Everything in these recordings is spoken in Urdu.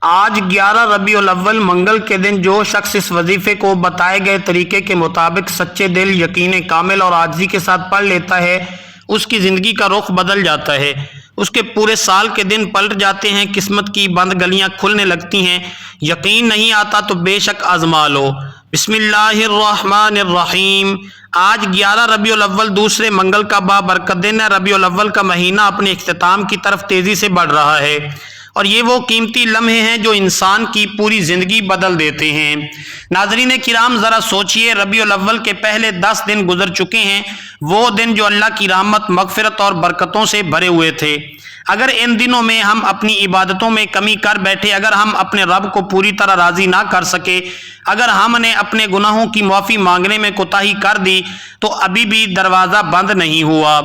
آج 11 ربیع الاول منگل کے دن جو شخص اس وظیفے کو بتائے گئے طریقے کے مطابق سچے دل، یقین کامل اور عاجزی کے ساتھ پڑھ لیتا ہے، اس کی زندگی کا رخ بدل جاتا ہے، اس کے پورے سال کے دن پلٹ جاتے ہیں، قسمت کی بند گلیاں کھلنے لگتی ہیں۔ یقین نہیں آتا تو بے شک آزما لو۔ بسم اللہ الرحمن الرحیم۔ آج 11 ربیع الاول دوسرے منگل کا بابرکت دن ہے۔ ربیع الاول کا مہینہ اپنے اختتام کی طرف تیزی سے بڑھ رہا ہے، اور یہ وہ قیمتی لمحے ہیں جو انسان کی پوری زندگی بدل دیتے ہیں۔ ناظرین کرام، ذرا سوچئے، ربیع الاول کے پہلے 10 دن گزر چکے ہیں، وہ دن جو اللہ کی رحمت، مغفرت اور برکتوں سے بھرے ہوئے تھے۔ اگر ان دنوں میں ہم اپنی عبادتوں میں کمی کر بیٹھے، اگر ہم اپنے رب کو پوری طرح راضی نہ کر سکے، اگر ہم نے اپنے گناہوں کی معافی مانگنے میں کوتاہی کر دی، تو ابھی بھی دروازہ بند نہیں ہوا۔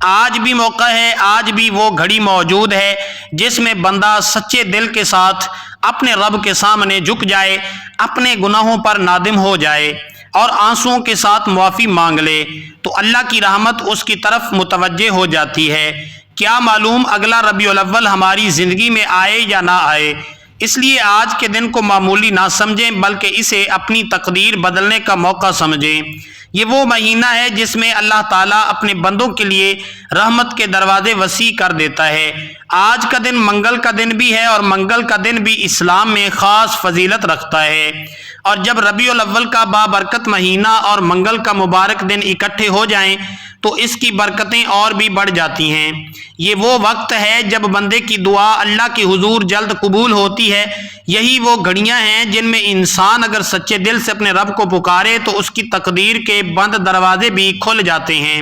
آج بھی موقع ہے، آج بھی وہ گھڑی موجود ہے جس میں بندہ سچے دل کے ساتھ اپنے رب کے سامنے جھک جائے، اپنے گناہوں پر نادم ہو جائے اور آنسوؤں کے ساتھ معافی مانگ لے، تو اللہ کی رحمت اس کی طرف متوجہ ہو جاتی ہے۔ کیا معلوم اگلا ربیع الاول ہماری زندگی میں آئے یا نہ آئے، اس لیے آج کے دن کو معمولی نہ سمجھیں، بلکہ اسے اپنی تقدیر بدلنے کا موقع سمجھیں۔ یہ وہ مہینہ ہے جس میں اللہ تعالیٰ اپنے بندوں کے لیے رحمت کے دروازے وسیع کر دیتا ہے۔ آج کا دن منگل کا دن بھی ہے، اور منگل کا دن بھی اسلام میں خاص فضیلت رکھتا ہے، اور جب ربیع الاول کا بابرکت مہینہ اور منگل کا مبارک دن اکٹھے ہو جائیں تو اس کی برکتیں اور بھی بڑھ جاتی ہیں۔ یہ وہ وقت ہے جب بندے کی دعا اللہ کے حضور جلد قبول ہوتی ہے۔ یہی وہ گھڑیاں ہیں جن میں انسان اگر سچے دل سے اپنے رب کو پکارے تو اس کی تقدیر کے بند دروازے بھی کھل جاتے ہیں۔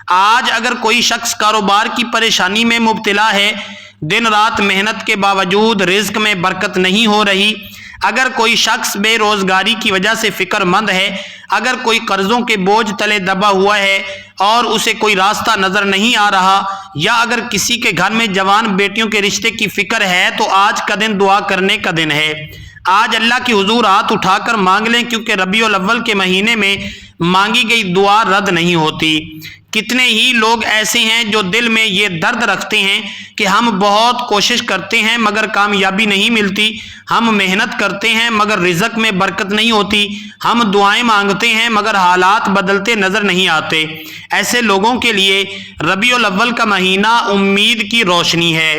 آج اگر کوئی شخص کاروبار کی پریشانی میں مبتلا ہے، دن رات محنت کے باوجود رزق میں برکت نہیں ہو رہی، اگر کوئی شخص بے روزگاری کی وجہ سے فکر مند ہے، اگر کوئی قرضوں کے بوجھ تلے دبا ہوا ہے اور اسے کوئی راستہ نظر نہیں آ رہا، یا اگر کسی کے گھر میں جوان بیٹیوں کے رشتے کی فکر ہے، تو آج کا دن دعا کرنے کا دن ہے۔ آج اللہ کی حضور ہاتھ اٹھا کر مانگ لیں، کیونکہ ربیع الاول کے مہینے میں مانگی گئی دعا رد نہیں ہوتی۔ کتنے ہی لوگ ایسے ہیں جو دل میں یہ درد رکھتے ہیں کہ ہم بہت کوشش کرتے ہیں مگر کامیابی نہیں ملتی، ہم محنت کرتے ہیں مگر رزق میں برکت نہیں ہوتی، ہم دعائیں مانگتے ہیں مگر حالات بدلتے نظر نہیں آتے۔ ایسے لوگوں کے لیے ربیع الاول کا مہینہ امید کی روشنی ہے۔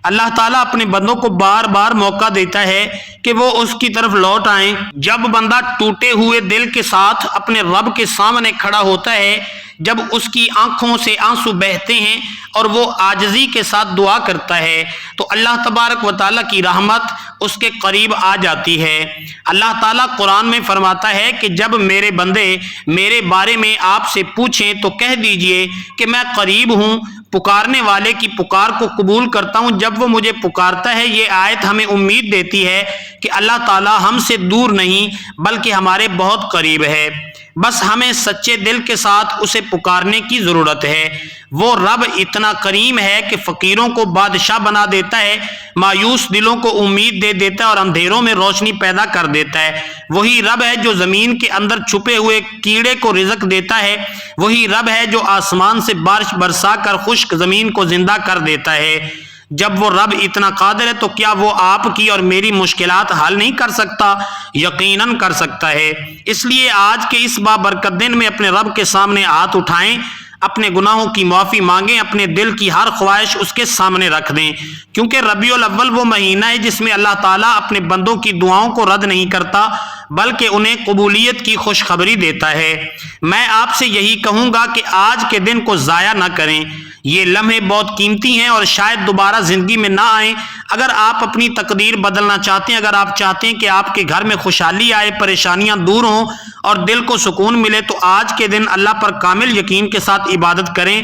اللہ تعالیٰ اپنے بندوں کو بار بار موقع دیتا ہے کہ وہ اس کی طرف لوٹ آئیں۔ جب بندہ ٹوٹے ہوئے دل کے ساتھ اپنے رب کے سامنے کھڑا ہوتا ہے، جب اس کی آنکھوں سے آنسو بہتے ہیں اور وہ عاجزی کے ساتھ دعا کرتا ہے، تو اللہ تبارک و تعالیٰ کی رحمت اس کے قریب آ جاتی ہے۔ اللہ تعالیٰ قرآن میں فرماتا ہے کہ جب میرے بندے میرے بارے میں آپ سے پوچھیں تو کہہ دیجئے کہ میں قریب ہوں، پکارنے والے کی پکار کو قبول کرتا ہوں جب وہ مجھے پکارتا ہے۔ یہ آیت ہمیں امید دیتی ہے کہ اللہ تعالیٰ ہم سے دور نہیں بلکہ ہمارے بہت قریب ہے، بس ہمیں سچے دل کے ساتھ اسے پکارنے کی ضرورت ہے۔ وہ رب اتنا کریم ہے کہ فقیروں کو بادشاہ بنا دیتا ہے، مایوس دلوں کو امید دے دیتا ہے اور اندھیروں میں روشنی پیدا کر دیتا ہے۔ وہی رب ہے جو زمین کے اندر چھپے ہوئے کیڑے کو رزق دیتا ہے، وہی رب ہے جو آسمان سے بارش برسا کر خشک زمین کو زندہ کر دیتا ہے۔ جب وہ رب اتنا قادر ہے تو کیا وہ آپ کی اور میری مشکلات حل نہیں کر سکتا؟ یقیناً کر سکتا ہے۔ اس لیے آج کے اس بابرکت دن میں اپنے رب کے سامنے ہاتھ اٹھائیں، اپنے گناہوں کی معافی مانگیں، اپنے دل کی ہر خواہش اس کے سامنے رکھ دیں، کیونکہ ربیع الاول وہ مہینہ ہے جس میں اللہ تعالیٰ اپنے بندوں کی دعاؤں کو رد نہیں کرتا بلکہ انہیں قبولیت کی خوشخبری دیتا ہے۔ میں آپ سے یہی کہوں گا کہ آج کے دن کو ضائع نہ کریں، یہ لمحے بہت قیمتی ہیں اور شاید دوبارہ زندگی میں نہ آئیں۔ اگر آپ اپنی تقدیر بدلنا چاہتے ہیں، اگر آپ چاہتے ہیں کہ آپ کے گھر میں خوشحالی آئے، پریشانیاں دور ہوں اور دل کو سکون ملے، تو آج کے دن اللہ پر کامل یقین کے ساتھ عبادت کریں،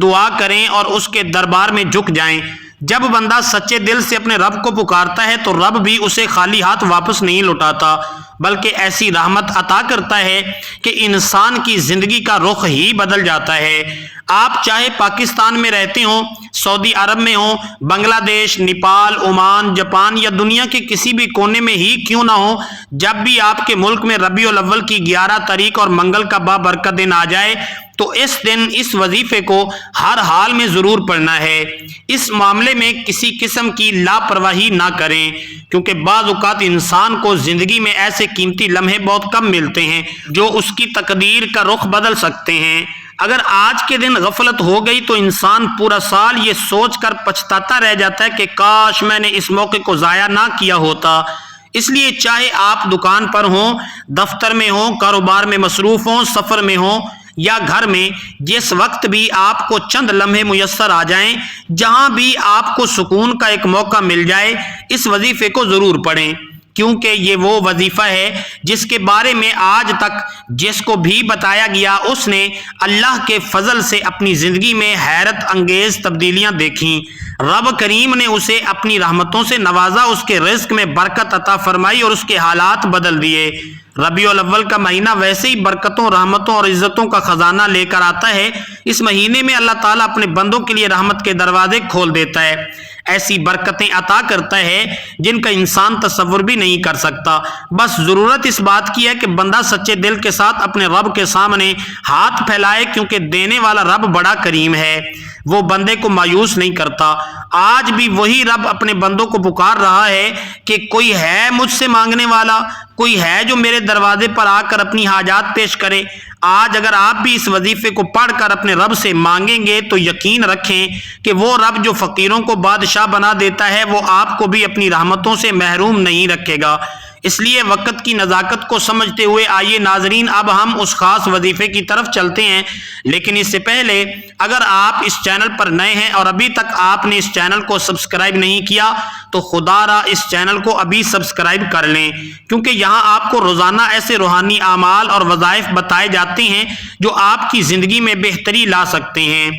دعا کریں اور اس کے دربار میں جھک جائیں۔ جب بندہ سچے دل سے اپنے رب کو پکارتا ہے تو رب بھی اسے خالی ہاتھ واپس نہیں لوٹاتا بلکہ ایسی رحمت عطا کرتا ہے کہ انسان کی زندگی کا رخ ہی بدل جاتا ہے۔ آپ چاہے پاکستان میں رہتے ہوں، سعودی عرب میں ہوں، بنگلہ دیش، نیپال، عمان، جاپان یا دنیا کے کسی بھی کونے میں ہی کیوں نہ ہو، جب بھی آپ کے ملک میں ربیع الاول کی 11 تاریخ اور منگل کا بابرکت دن آ جائے تو اس دن اس وظیفے کو ہر حال میں ضرور پڑھنا ہے۔ اس معاملے میں کسی قسم کی لاپرواہی نہ کریں، کیونکہ بعض اوقات انسان کو زندگی میں ایسے قیمتی لمحے بہت کم ملتے ہیں جو اس کی تقدیر کا رخ بدل سکتے ہیں۔ اگر آج کے دن غفلت ہو گئی تو انسان پورا سال یہ سوچ کر پچھتاتا رہ جاتا ہے کہ کاش میں نے اس موقع کو ضائع نہ کیا ہوتا۔ اس لیے چاہے آپ دکان پر ہوں، دفتر میں ہوں، کاروبار میں مصروف ہوں، سفر میں ہوں یا گھر میں، جس وقت بھی آپ کو چند لمحے میسر آ جائیں، جہاں بھی آپ کو سکون کا ایک موقع مل جائے، اس وظیفے کو ضرور پڑھیں، کیونکہ یہ وہ وظیفہ ہے جس کے بارے میں آج تک جس کو بھی بتایا گیا اس نے اللہ کے فضل سے اپنی زندگی میں حیرت انگیز تبدیلیاں دیکھیں۔ رب کریم نے اسے اپنی رحمتوں سے نوازا، اس کے رزق میں برکت عطا فرمائی اور اس کے حالات بدل دیے۔ ربیع الاول کا مہینہ ویسے ہی برکتوں، رحمتوں اور عزتوں کا خزانہ لے کر آتا ہے۔ اس مہینے میں اللہ تعالیٰ اپنے بندوں کے لیے رحمت کے دروازے کھول دیتا ہے، ایسی برکتیں عطا کرتا ہے جن کا انسان تصور بھی نہیں کر سکتا۔ بس ضرورت اس بات کی ہے کہ بندہ سچے دل کے ساتھ اپنے رب کے سامنے ہاتھ پھیلائے، کیونکہ دینے والا رب بڑا کریم ہے، وہ بندے کو مایوس نہیں کرتا۔ آج بھی وہی رب اپنے بندوں کو پکار رہا ہے کہ کوئی ہے مجھ سے مانگنے والا، کوئی ہے جو میرے دروازے پر آ کر اپنی حاجات پیش کرے۔ آج اگر آپ بھی اس وظیفے کو پڑھ کر اپنے رب سے مانگیں گے تو یقین رکھیں کہ وہ رب جو فقیروں کو بادشاہ بنا دیتا ہے وہ آپ کو بھی اپنی رحمتوں سے محروم نہیں رکھے گا۔ اس لیے وقت کی نزاکت کو سمجھتے ہوئے آئیے ناظرین اب ہم اس خاص وظیفے کی طرف چلتے ہیں، لیکن اس سے پہلے اگر آپ اس چینل پر نئے ہیں اور ابھی تک آپ نے اس چینل کو سبسکرائب نہیں کیا تو خدا را اس چینل کو ابھی سبسکرائب کر لیں، کیونکہ یہاں آپ کو روزانہ ایسے روحانی اعمال اور وظائف بتائے جاتے ہیں جو آپ کی زندگی میں بہتری لا سکتے ہیں۔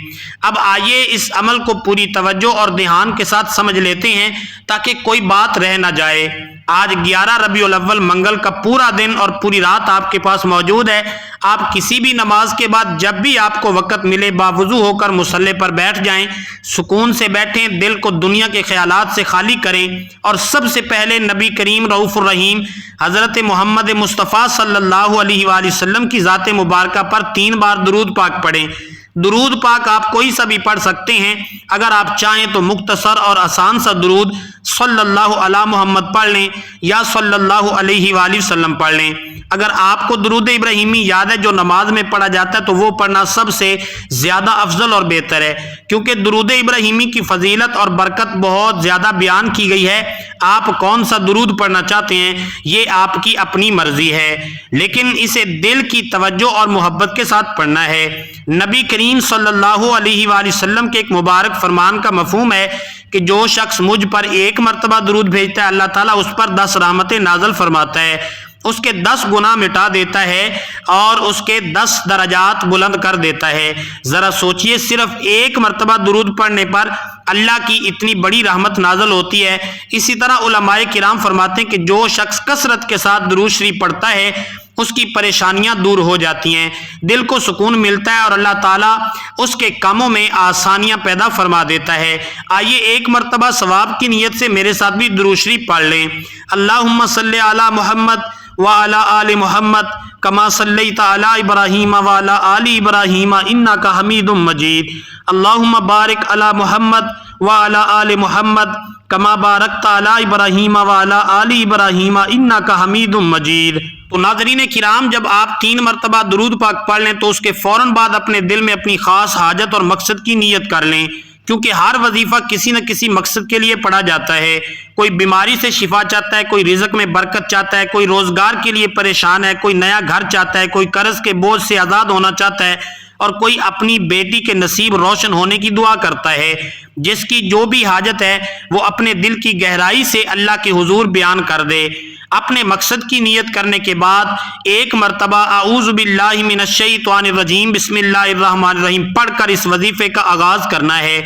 اب آئیے اس عمل کو پوری توجہ اور دھیان کے ساتھ سمجھ لیتے ہیں تاکہ کوئی بات رہ نہ جائے۔ آج 11 ربیع الاول منگل کا پورا دن اور پوری رات آپ کے پاس موجود ہے۔ آپ کسی بھی نماز کے بعد جب بھی آپ کو وقت ملے باوضو ہو کر مصلی پر بیٹھ جائیں، سکون سے بیٹھیں، دل کو دنیا کے خیالات سے خالی کریں اور سب سے پہلے نبی کریم رؤوف الرحیم حضرت محمد مصطفیٰ صلی اللہ علیہ وآلہ وسلم کی ذات مبارکہ پر 3 بار درود پاک پڑھیں۔ درود پاک آپ کوئی سا بھی پڑھ سکتے ہیں، اگر آپ چاہیں تو مختصر اور آسان سا درود صلی اللہ علی محمد پڑھ لیں یا صلی اللہ علیہ وآلہ وسلم پڑھ لیں۔ اگر آپ کو درود ابراہیمی یاد ہے جو نماز میں پڑھا جاتا ہے تو وہ پڑھنا سب سے زیادہ افضل اور بہتر ہے، کیونکہ درود ابراہیمی کی فضیلت اور برکت بہت زیادہ بیان کی گئی ہے۔ آپ کون سا درود پڑھنا چاہتے ہیں یہ آپ کی اپنی مرضی ہے، لیکن اسے دل کی توجہ اور محبت کے ساتھ پڑھنا ہے۔ نبی کریم صلی اللہ علیہ وآلہ وسلم کے ایک مبارک فرمان کا مفہوم ہے کہ جو شخص مجھ پر 1 مرتبہ درود بھیجتا ہے اللہ تعالیٰ اس پر 10 رحمتیں نازل فرماتا ہے، اس کے 10 گناہ مٹا دیتا ہے اور اس کے 10 درجات بلند کر دیتا ہے۔ ذرا سوچئے، صرف 1 مرتبہ درود پڑھنے پر اللہ کی اتنی بڑی رحمت نازل ہوتی ہے۔ اسی طرح علماء کرام فرماتے ہیں کہ جو شخص کثرت کے ساتھ درود شریف پڑھتا ہے اس کی پریشانیاں دور ہو جاتی ہیں، دل کو سکون ملتا ہے اور اللہ تعالیٰ اس کے کاموں میں آسانیاں پیدا فرما دیتا ہے۔ آئیے 1 مرتبہ ثواب کی نیت سے میرے ساتھ بھی درود شریف پڑھ لیں۔ اللہم صلی علی محمد وعلی آل محمد کما صلیت علی ابراہیم وعلی آل ابراہیم انک حمید مجید۔ اللہم بارک علی محمد وعلی آل محمد کما بارکت علی ابراہیم وعلی آل ابراہیم انک حمید مجید۔ تو ناظرین کرام، جب آپ 3 مرتبہ درود پاک پڑھ لیں تو اس کے فوراً بعد اپنے دل میں اپنی خاص حاجت اور مقصد کی نیت کر لیں، کیونکہ ہر وظیفہ کسی نہ کسی مقصد کے لیے پڑھا جاتا ہے۔ کوئی بیماری سے شفا چاہتا ہے، کوئی رزق میں برکت چاہتا ہے، کوئی روزگار کے لیے پریشان ہے، کوئی نیا گھر چاہتا ہے، کوئی قرض کے بوجھ سے آزاد ہونا چاہتا ہے اور کوئی اپنی بیٹی کے نصیب روشن ہونے کی دعا کرتا ہے۔ جس کی جو بھی حاجت ہے وہ اپنے دل کی گہرائی سے اللہ کے حضور بیان کر دے۔ اپنے مقصد کی نیت کرنے کے بعد 1 مرتبہ اعوذ باللہ من الشیطان الرجیم بسم اللہ الرحمن الرحیم پڑھ کر اس وظیفے کا آغاز کرنا ہے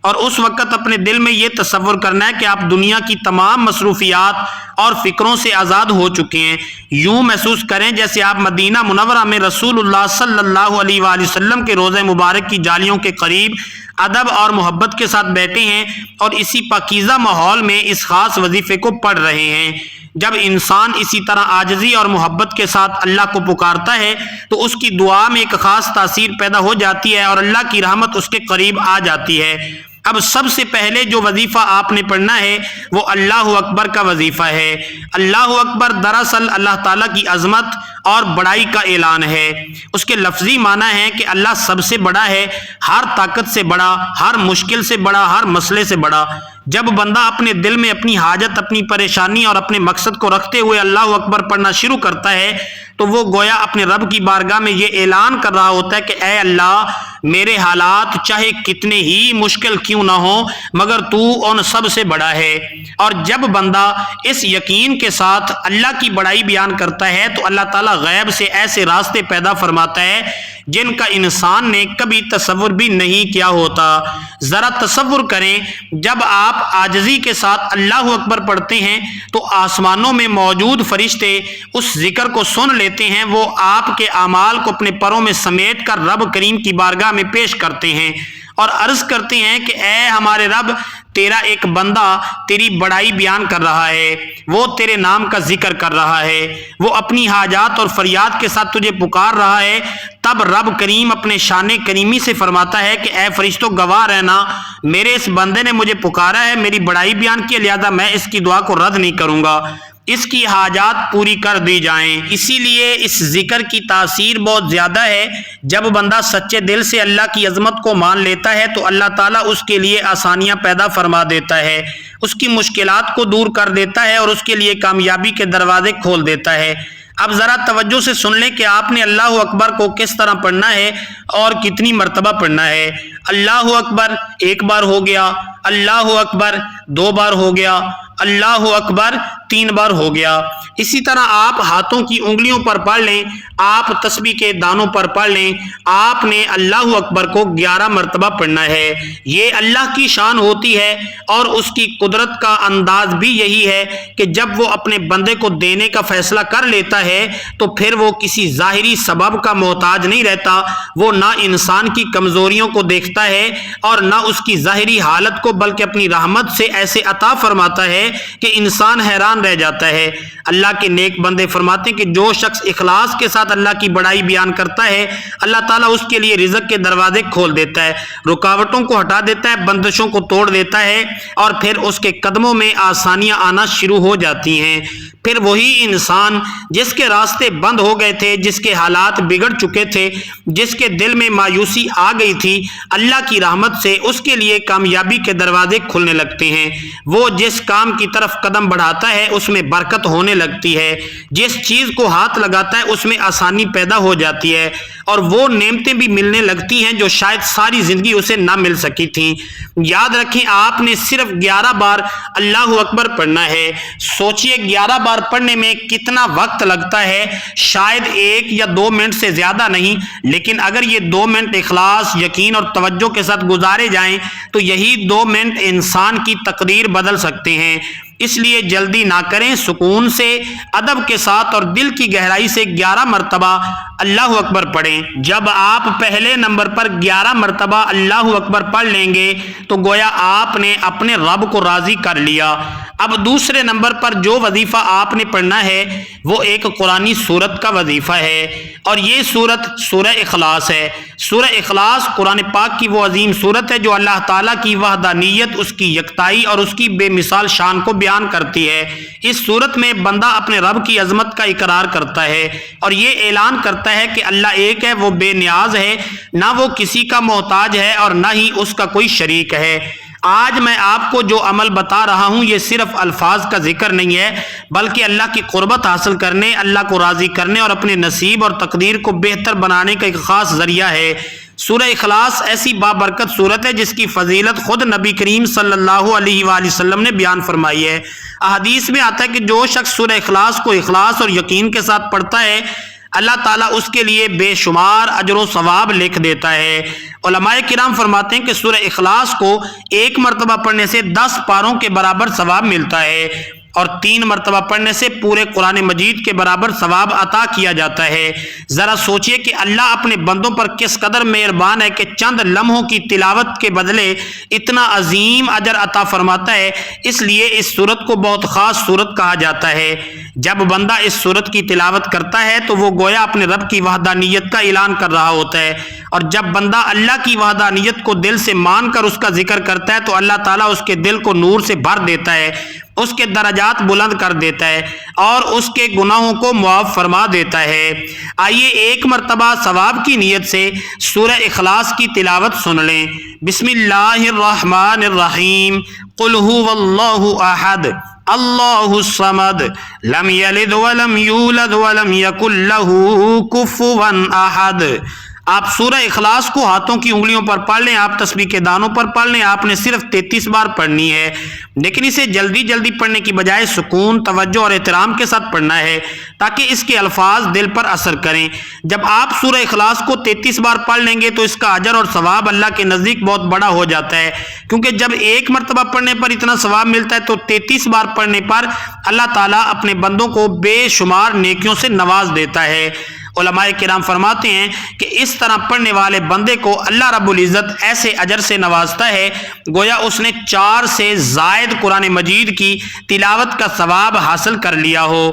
اور اس وقت اپنے دل میں یہ تصور کرنا ہے کہ آپ دنیا کی تمام مصروفیات اور فکروں سے آزاد ہو چکے ہیں۔ یوں محسوس کریں جیسے آپ مدینہ منورہ میں رسول اللہ صلی اللہ علیہ وآلہ وسلم کے روضہ مبارک کی جالیوں کے قریب ادب اور محبت کے ساتھ بیٹھے ہیں اور اسی پاکیزہ ماحول میں اس خاص وظیفے کو پڑھ رہے ہیں۔ جب انسان اسی طرح عاجزی اور محبت کے ساتھ اللہ کو پکارتا ہے تو اس کی دعا میں ایک خاص تاثیر پیدا ہو جاتی ہے اور اللہ کی رحمت اس کے قریب آ جاتی ہے۔ اب سب سے پہلے جو وظیفہ آپ نے پڑھنا ہے وہ اللہ اکبر کا وظیفہ ہے۔ اللہ اکبر دراصل اللہ تعالیٰ کی عظمت اور بڑائی کا اعلان ہے۔ اس کے لفظی معنی ہے کہ اللہ سب سے بڑا ہے، ہر طاقت سے بڑا، ہر مشکل سے بڑا، ہر مسئلے سے بڑا۔ جب بندہ اپنے دل میں اپنی حاجت، اپنی پریشانی اور اپنے مقصد کو رکھتے ہوئے اللہ اکبر پڑھنا شروع کرتا ہے تو وہ گویا اپنے رب کی بارگاہ میں یہ اعلان کر رہا ہوتا ہے کہ اے اللہ، میرے حالات چاہے کتنے ہی مشکل کیوں نہ ہوں مگر تو ان سب سے بڑا ہے۔ اور جب بندہ اس یقین کے ساتھ اللہ کی بڑائی بیان کرتا ہے تو اللہ تعالیٰ غیب سے ایسے راستے پیدا فرماتا ہے جن کا انسان نے کبھی تصور بھی نہیں کیا ہوتا۔ ذرا تصور کریں، جب آپ عاجزی کے ساتھ اللہ اکبر پڑھتے ہیں تو آسمانوں میں موجود فرشتے اس ذکر کو سن لیتے ہیں، وہ آپ کے اعمال کو اپنے پروں میں سمیٹ کر رب کریم کی بارگاہ میں پیش کرتے ہیں اور عرض کرتے ہیں کہ اے ہمارے رب، تیرا ایک بندہ تیری بڑائی بیان کر رہا ہے، وہ تیرے نام کا ذکر کر رہا ہے، وہ اپنی حاجات اور فریاد کے ساتھ تجھے پکار رہا ہے۔ تب رب کریم اپنے شان کریمی سے فرماتا ہے کہ اے فرشتوں، گواہ رہنا، میرے اس بندے نے مجھے پکارا ہے، میری بڑائی بیان کی، لہذا میں اس کی دعا کو رد نہیں کروں گا، اس کی حاجات پوری کر دی جائیں۔ اسی لیے اس ذکر کی تاثیر بہت زیادہ ہے۔ جب بندہ سچے دل سے اللہ کی عظمت کو مان لیتا ہے تو اللہ تعالیٰ اس کے لیے آسانیاں پیدا فرما دیتا ہے، اس کی مشکلات کو دور کر دیتا ہے اور اس کے لیے کامیابی کے دروازے کھول دیتا ہے۔ اب ذرا توجہ سے سن لیں کہ آپ نے اللہ اکبر کو کس طرح پڑھنا ہے اور کتنی مرتبہ پڑھنا ہے۔ اللہ اکبر ایک بار ہو گیا، اللہ اکبر دو بار ہو گیا، اللہ اکبر تین بار ہو گیا۔ اسی طرح آپ ہاتھوں کی انگلیوں پر پڑھ لیں، آپ تسبیح کے دانوں پر پڑھ لیں، آپ نے اللہ اکبر کو 11 مرتبہ پڑھنا ہے۔ یہ اللہ کی شان ہوتی ہے اور اس کی قدرت کا انداز بھی یہی ہے کہ جب وہ اپنے بندے کو دینے کا فیصلہ کر لیتا ہے تو پھر وہ کسی ظاہری سبب کا محتاج نہیں رہتا، وہ نہ انسان کی کمزوریوں کو دیکھتا ہے اور نہ اس کی ظاہری حالت کو، بلکہ اپنی رحمت سے ایسے عطا فرماتا ہے کہ انسان حیران رہ جاتا ہے۔ اللہ کے نیک بندے فرماتے ہیں کہ جو شخص اخلاص کے ساتھ اللہ کی بڑائی بیان کرتا ہے، اللہ تعالیٰ اس کے لیے رزق کے دروازے کھول دیتا ہے، رکاوٹوں کو ہٹا دیتا ہے، بندشوں کو توڑ دیتا ہے اور پھر اس کے قدموں میں آسانیاں آنا شروع ہو جاتی ہیں۔ پھر وہی انسان جس کے راستے بند ہو گئے تھے، جس کے حالات بگڑ چکے تھے، جس کے دل میں مایوسی آ گئی تھی، اللہ کی رحمت سے اس کے لیے کامیابی کے دروازے کھلنے لگتے ہیں۔ وہ جس کام کی طرف قدم بڑھاتا ہے اس میں برکت ہونے لگتی ہے، جس چیز کو ہاتھ لگاتا ہے اس میں آسانی پیدا ہو جاتی ہے اور وہ نعمتیں بھی ملنے لگتی ہیں جو شاید ساری زندگی اسے نہ مل سکی تھیں۔ یاد رکھیں، آپ نے صرف 11 بار اللہ اکبر پڑھنا ہے۔ سوچئے 11 بار پڑھنے میں کتنا وقت لگتا ہے، شاید 1 یا 2 منٹ سے زیادہ نہیں، لیکن اگر یہ 2 منٹ اخلاص، یقین اور توجہ کے ساتھ گزارے جائیں تو یہی 2 منٹ انسان کی تقدیر بدل سکتے ہیں۔ اس لیے جلدی نہ کریں، سکون سے، ادب کے ساتھ اور دل کی گہرائی سے 11 مرتبہ اللہ اکبر پڑھیں۔ جب آپ پہلے نمبر پر 11 مرتبہ اللہ اکبر پڑھ لیں گے تو گویا آپ نے اپنے رب کو راضی کر لیا۔ اب دوسرے نمبر پر جو وظیفہ آپ نے پڑھنا ہے وہ ایک قرآنی سورت کا وظیفہ ہے اور یہ سورت سورہ اخلاص ہے۔ سورہ اخلاص قرآن پاک کی وہ عظیم سورت ہے جو اللہ تعالیٰ کی وحدانیت، اس کی یکتائی اور اس کی بے مثال شان کو بیان کرتی ہے۔ اس سورت میں بندہ اپنے رب کی عظمت کا اقرار کرتا ہے اور یہ اعلان کرتا ہے کہ اللہ ایک ہے، وہ بے نیاز ہے، نہ وہ کسی کا محتاج ہے اور نہ ہی اس کا کوئی شریک ہے۔ آج میں آپ کو جو عمل بتا رہا ہوں یہ صرف الفاظ کا ذکر نہیں ہے، بلکہ اللہ کی قربت حاصل کرنے، اللہ کو راضی کرنے اور اپنے نصیب اور تقدیر کو بہتر بنانے کا ایک خاص ذریعہ ہے۔ سورہ اخلاص ایسی بابرکت سورت ہے جس کی فضیلت خود نبی کریم صلی اللہ علیہ وآلہ وسلم نے بیان فرمائی ہے۔ احادیث میں آتا ہے کہ جو شخص سورہ اخلاص کو اخلاص اور یقین کے ساتھ پڑھتا ہے، اللہ تعالیٰ اس کے لیے بے شمار اجر و ثواب لکھ دیتا ہے۔ علماء کرام فرماتے ہیں کہ سورہ اخلاص کو ایک مرتبہ پڑھنے سے 10 پاروں کے برابر ثواب ملتا ہے، اور 3 مرتبہ پڑھنے سے پورے قرآن مجید کے برابر ثواب عطا کیا جاتا ہے۔ ذرا سوچئے کہ اللہ اپنے بندوں پر کس قدر مہربان ہے کہ چند لمحوں کی تلاوت کے بدلے اتنا عظیم اجر عطا فرماتا ہے۔ اس لیے اس سورت کو بہت خاص سورت کہا جاتا ہے۔ جب بندہ اس سورت کی تلاوت کرتا ہے تو وہ گویا اپنے رب کی وحدانیت کا اعلان کر رہا ہوتا ہے، اور جب بندہ اللہ کی وحدانیت کو دل سے مان کر اس کا ذکر کرتا ہے تو اللہ تعالیٰ اس کے دل کو نور سے بھر دیتا ہے، اس کے درجات بلند کر دیتا ہے اور اس کے گناہوں کو معاف فرما دیتا ہے۔ آئیے ایک مرتبہ ثواب کی نیت سے سورہ اخلاص کی تلاوت سن لیں۔ بسم اللہ الرحمن الرحیم۔ قل هو اللہ احد اللہ الصمد لم یلد ولم یولد ولم یکن لہ کفوا احد۔ آپ سورہ اخلاص کو ہاتھوں کی انگلیوں پر پڑھ لیں، آپ تسبیح کے دانوں پر پڑھ لیں، آپ نے صرف 33 بار پڑھنی ہے، لیکن اسے جلدی جلدی پڑھنے کی بجائے سکون، توجہ اور احترام کے ساتھ پڑھنا ہے تاکہ اس کے الفاظ دل پر اثر کریں۔ جب آپ سورہ اخلاص کو 33 بار پڑھ لیں گے تو اس کا اجر اور ثواب اللہ کے نزدیک بہت بڑا ہو جاتا ہے، کیونکہ جب ایک مرتبہ پڑھنے پر اتنا ثواب ملتا ہے تو 33 بار پڑھنے پر اللہ تعالیٰ اپنے بندوں کو بے شمار نیکیوں سے نواز دیتا ہے۔ علماء کرام فرماتے ہیں کہ اس طرح پڑھنے والے بندے کو اللہ رب العزت ایسے اجر سے نوازتا ہے گویا اس نے 4 سے زائد قرآن مجید کی تلاوت کا ثواب حاصل کر لیا ہو۔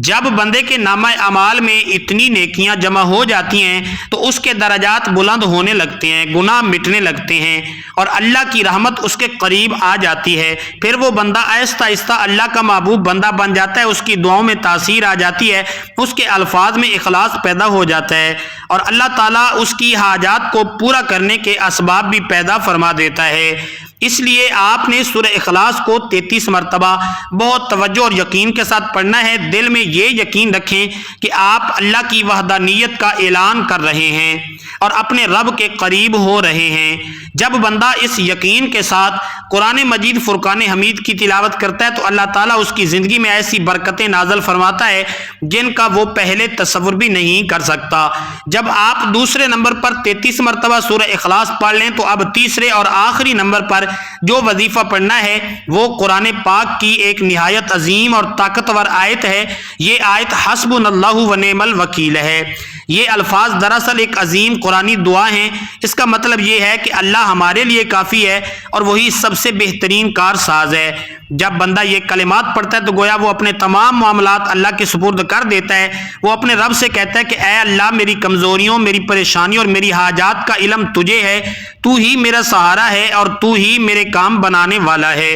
جب بندے کے نامہ اعمال میں اتنی نیکیاں جمع ہو جاتی ہیں تو اس کے درجات بلند ہونے لگتے ہیں، گناہ مٹنے لگتے ہیں اور اللہ کی رحمت اس کے قریب آ جاتی ہے۔ پھر وہ بندہ آہستہ آہستہ اللہ کا محبوب بندہ بن جاتا ہے، اس کی دعاؤں میں تاثیر آ جاتی ہے، اس کے الفاظ میں اخلاص پیدا ہو جاتا ہے اور اللہ تعالیٰ اس کی حاجات کو پورا کرنے کے اسباب بھی پیدا فرما دیتا ہے۔ اس لیے آپ نے سورہ اخلاص کو 33 مرتبہ بہت توجہ اور یقین کے ساتھ پڑھنا ہے۔ دل میں یہ یقین رکھیں کہ آپ اللہ کی وحدانیت کا اعلان کر رہے ہیں اور اپنے رب کے قریب ہو رہے ہیں۔ جب بندہ اس یقین کے ساتھ قرآن مجید فرقان حمید کی تلاوت کرتا ہے تو اللہ تعالیٰ اس کی زندگی میں ایسی برکتیں نازل فرماتا ہے جن کا وہ پہلے تصور بھی نہیں کر سکتا۔ جب آپ دوسرے نمبر پر 33 مرتبہ سورہ اخلاص پڑھ لیں تو اب تیسرے اور آخری نمبر پر جو وظیفہ پڑھنا ہے وہ قرآن پاک کی ایک نہایت عظیم اور طاقتور آیت ہے۔ یہ آیت حسبنا اللہ و نعم الوکیل ہے۔ یہ الفاظ دراصل ایک عظیم قرآنی دعا ہیں۔ اس کا مطلب یہ ہے کہ اللہ ہمارے لیے کافی ہے اور وہی سب سے بہترین کار ساز ہے۔ جب بندہ یہ کلمات پڑھتا ہے تو گویا وہ اپنے تمام معاملات اللہ کے سپرد کر دیتا ہے۔ وہ اپنے رب سے کہتا ہے کہ اے اللہ، میری کمزوریوں، میری پریشانیوں اور میری حاجات کا علم تجھے ہے، تو ہی میرا سہارا ہے اور تو ہی میرے کام بنانے والا ہے۔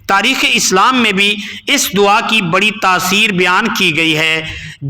تاریخ اسلام میں بھی اس دعا کی بڑی تاثیر بیان کی گئی ہے۔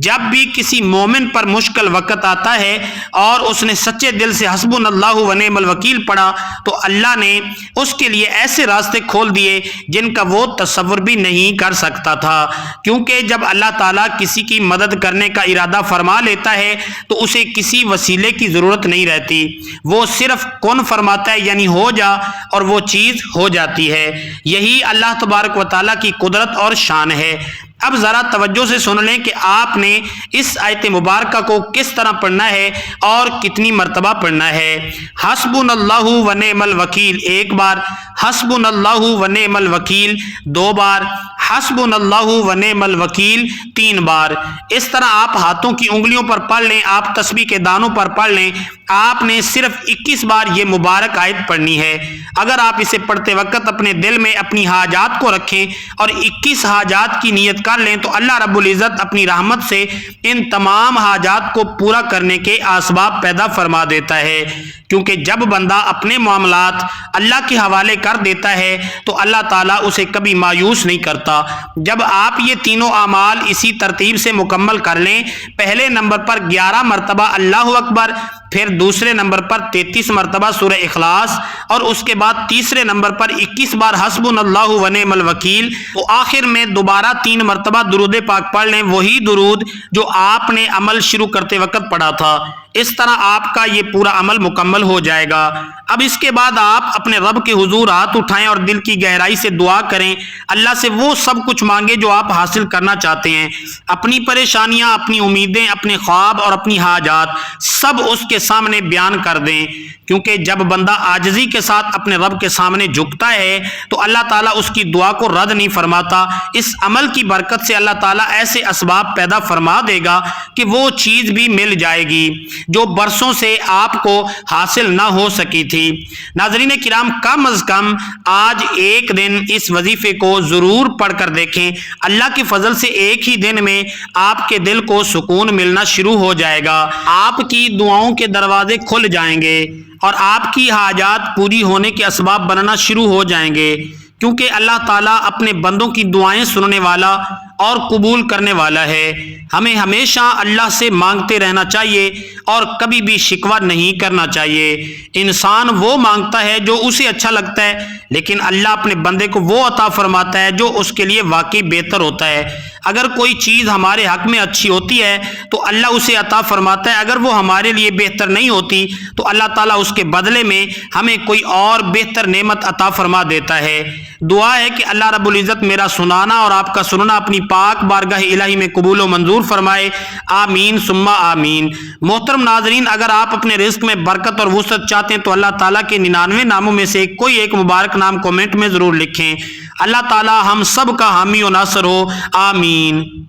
جب بھی کسی مومن پر مشکل وقت آتا ہے اور اس نے سچے دل سے حسبنا اللہ و نعم الوکیل پڑھا تو اللہ نے اس کے لیے ایسے راستے کھول دیے جن کا وہ تصور بھی نہیں کر سکتا تھا، کیونکہ جب اللہ تعالیٰ کسی کی مدد کرنے کا ارادہ فرما لیتا ہے تو اسے کسی وسیلے کی ضرورت نہیں رہتی، وہ صرف کن فرماتا ہے یعنی ہو جا اور وہ چیز ہو جاتی ہے۔ یہی اللہ تبارک و تعالیٰ کی قدرت اور شان ہے۔ اب ذرا توجہ سے سن لیں کہ آپ نے اس آیت مبارکہ کو کس طرح پڑھنا ہے اور کتنی مرتبہ پڑھنا ہے۔ حسبنا اللہ و نعم الوکیل 1 بار، حسبنا اللہ و نعم الوکیل 2 بار، حسبنا اللہ و نعم الوکیل 3 بار۔ اس طرح آپ ہاتھوں کی انگلیوں پر پڑھ لیں، آپ تسبیح کے دانوں پر پڑھ لیں۔ آپ نے صرف 21 بار یہ مبارک آیت پڑھنی ہے۔ اگر آپ اسے پڑھتے وقت اپنے دل میں اپنی حاجات کو رکھیں اور 21 حاجات کی نیت کر لیں تو اللہ رب العزت اپنی رحمت سے ان تمام حاجات کو پورا کرنے کے اسباب پیدا فرما دیتا ہے، کیونکہ جب بندہ اپنے معاملات اللہ کے حوالے کر دیتا ہے تو اللہ تعالیٰ اسے کبھی مایوس نہیں کرتا۔ جب آپ یہ تینوں اعمال اسی ترتیب سے مکمل کر لیں، پہلے نمبر پر 11 مرتبہ اللہ اکبر، پھر دوسرے نمبر پر 33 مرتبہ سورہ اخلاص اور اس کے بعد تیسرے نمبر پر 21 بار حسبنا اللہ و نعم الوکیل، تو آخر میں دوبارہ 3 مرتبہ درود پاک پڑھ لیں، وہی درود جو آپ نے عمل شروع کرتے وقت پڑھا تھا۔ اس طرح آپ کا یہ پورا عمل مکمل ہو جائے گا۔ اب اس کے بعد آپ اپنے رب کے حضور ہاتھ اٹھائیں اور دل کی گہرائی سے دعا کریں، اللہ سے وہ سب کچھ مانگے جو آپ حاصل کرنا چاہتے ہیں۔ اپنی پریشانیاں، اپنی امیدیں، اپنے خواب اور اپنی حاجات سب اس کے سامنے بیان کر دیں، کیونکہ جب بندہ عاجزی کے ساتھ اپنے رب کے سامنے جھکتا ہے تو اللہ تعالیٰ اس کی دعا کو رد نہیں فرماتا۔ اس عمل کی برکت سے اللہ تعالیٰ ایسے اسباب پیدا فرما دے گا کہ وہ چیز بھی مل جائے گی جو برسوں سے آپ کو حاصل نہ ہو سکی تھی۔ ناظرین کرام، کم از کم آج ایک دن اس وظیفے کو ضرور پڑھ کر دیکھیں، اللہ کے فضل سے ایک ہی دن میں آپ کے دل کو سکون ملنا شروع ہو جائے گا، آپ کی دعاؤں کے دروازے کھل جائیں گے اور آپ کی حاجات پوری ہونے کے اسباب بننا شروع ہو جائیں گے، کیونکہ اللہ تعالیٰ اپنے بندوں کی دعائیں سننے والا اور قبول کرنے والا ہے۔ ہمیں ہمیشہ اللہ سے مانگتے رہنا چاہیے اور کبھی بھی شکوہ نہیں کرنا چاہیے۔ انسان وہ مانگتا ہے جو اسے اچھا لگتا ہے، لیکن اللہ اپنے بندے کو وہ عطا فرماتا ہے جو اس کے لیے واقعی بہتر ہوتا ہے۔ اگر کوئی چیز ہمارے حق میں اچھی ہوتی ہے تو اللہ اسے عطا فرماتا ہے، اگر وہ ہمارے لیے بہتر نہیں ہوتی تو اللہ تعالیٰ اس کے بدلے میں ہمیں کوئی اور بہتر نعمت عطا فرما دیتا ہے۔ دعا ہے کہ اللہ رب العزت میرا سنانا اور آپ کا سننا اپنی پاک بارگاہ الہی میں قبول و منظور فرمائے، آمین ثم آمین۔ محترم ناظرین، اگر آپ اپنے رزق میں برکت اور وسعت چاہتے ہیں تو اللہ تعالیٰ کے 99 ناموں میں سے کوئی ایک مبارک نام کومنٹ میں ضرور لکھیں۔ اللہ تعالیٰ ہم سب کا حامی و ناصر ہو، آمین۔